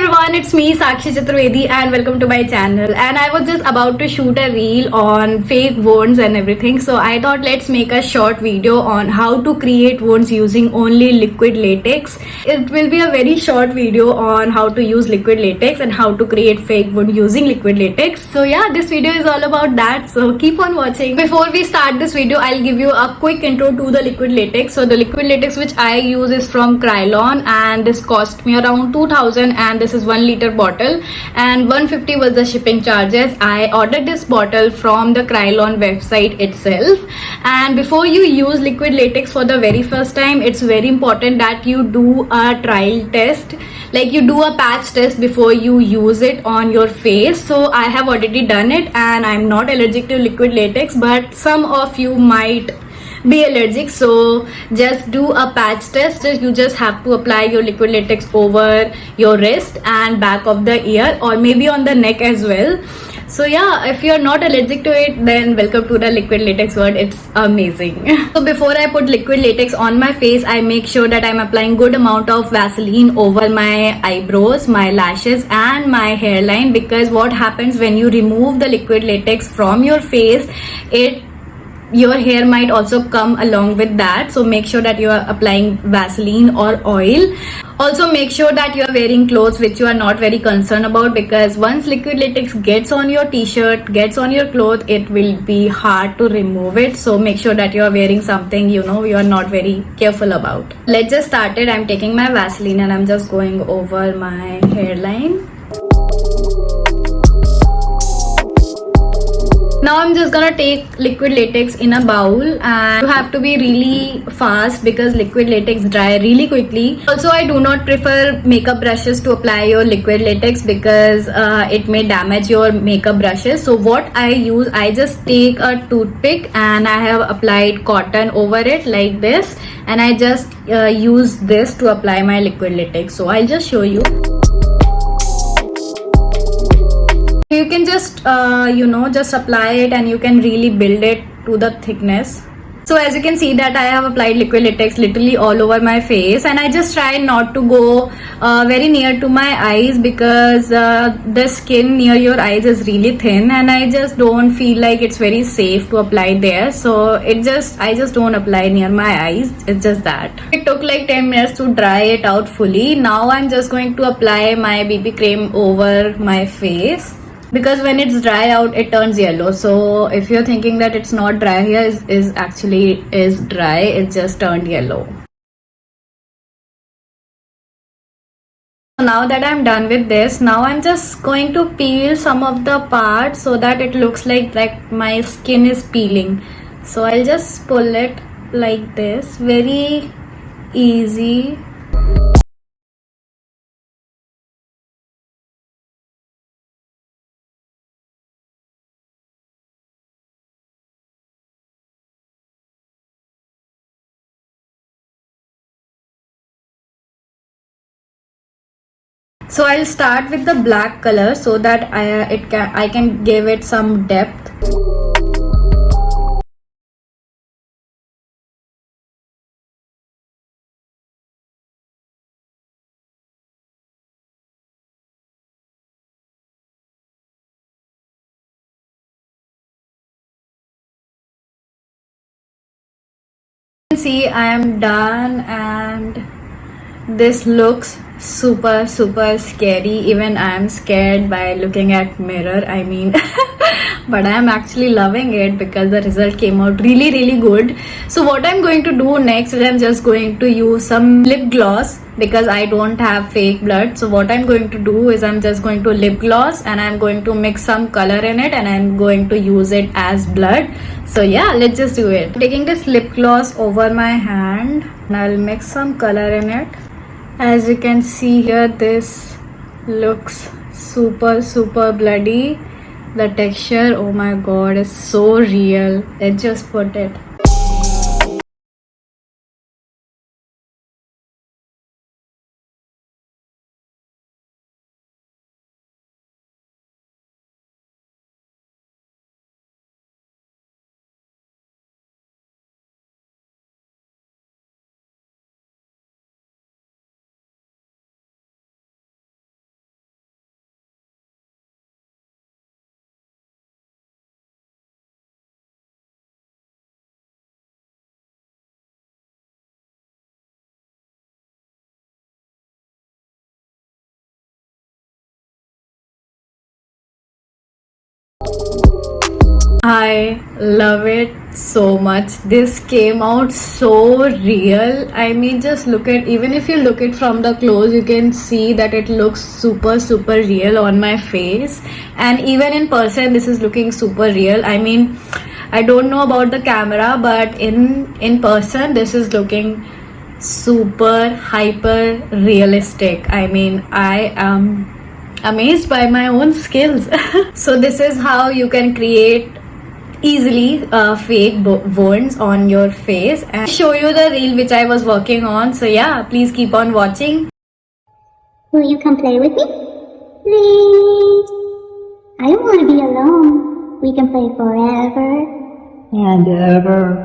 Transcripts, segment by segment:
everyone, it's me Sakshi Chaturvedi and welcome to my channel. And I was just about to shoot a reel on fake wounds and everything, so I thought let's make a short video on how to create wounds using only liquid latex. It will be a very short video on how to use liquid latex and how to create fake wound using liquid latex. So yeah, this video is all about that, so keep on watching. Before we start this video, I'll give you a quick intro to the liquid latex. So the liquid latex which I use is from Krylon and this cost me around 2000 and this is 1 liter bottle and 150 was the shipping charges. I ordered this bottle from the Krylon website itself. And before you use liquid latex for the very first time, it's very important that you do a trial test, like you do a patch test before you use it on your face. So I have already done it and I'm not allergic to liquid latex, but some of you might be allergic, so just do a patch test. You just have to apply your liquid latex over your wrist and back of the ear or maybe on the neck as well. So yeah, if you're not allergic to it, then welcome to the liquid latex world. It's amazing. So before I put liquid latex on my face, I make sure that I'm applying good amount of Vaseline over my eyebrows, my lashes and my hairline, because what happens when you remove the liquid latex from your face, your hair might also come along with that. So make sure that you are applying Vaseline or oil. Also make sure that you are wearing clothes which you are not very concerned about, because once liquid latex gets on your t-shirt, gets on your clothes, it will be hard to remove it. So make sure that you are wearing something you are not very careful about. Let's just start it. I'm taking my Vaseline and I'm just going over my hairline. Now I'm just gonna take liquid latex in a bowl, and you have to be really fast because liquid latex dry really quickly. Also, I do not prefer makeup brushes to apply your liquid latex because it may damage your makeup brushes. So what I use, I just take a toothpick and I have applied cotton over it like this, and I just use this to apply my liquid latex. So I'll just show you. You can just just apply it and you can really build it to the thickness. So as you can see that I have applied liquid latex literally all over my face, and I just try not to go very near to my eyes because the skin near your eyes is really thin and I just don't feel like it's very safe to apply there. So I just don't apply near my eyes. It's just that. It took like 10 minutes to dry it out fully. Now I'm just going to apply my BB cream over my face, because when it's dry out it turns yellow. So if you're thinking that it's not dry here, is actually dry, it just turned yellow. Now that I'm done with this, now I'm just going to peel some of the parts so that it looks like my skin is peeling. So I'll just pull it like this, very easy. So I'll start with the black color so that I can give it some depth. See, I am done and this looks super scary. Even I am scared by looking at mirror, I mean but I am actually loving it because the result came out really good. So what I'm going to do next is I'm just going to use some lip gloss because I don't have fake blood. So what I'm going to do is I'm just going to lip gloss and I'm going to mix some color in it and I'm going to use it as blood. So yeah, let's just do it. Taking this lip gloss over my hand and I'll mix some color in it. As you can see here, this looks super bloody. The texture, oh my god, is so real. Let's just put it. I love it so much. This came out so real. I mean, just look at, even if you look it from the close, you can see that it looks super real on my face. And even in person, this is looking super real. I mean, I don't know about the camera, but in person, this is looking super hyper realistic. I mean, I am amazed by my own skills. So this is how you can create easily fake wounds on your face, and show you the reel which I was working on. So yeah, please keep on watching. Will you come play with me? Please. I don't want to be alone. We can play forever and ever.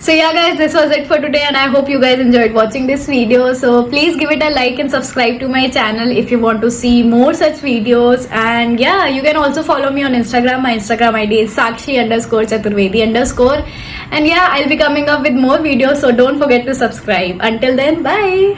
So yeah guys, this was it for today, and I hope you guys enjoyed watching this video. So please give it a like and subscribe to my channel if you want to see more such videos. And yeah, you can also follow me on Instagram. My Instagram ID is sakshi_chaturvedi_. And yeah, I'll be coming up with more videos, so don't forget to subscribe. Until then, bye.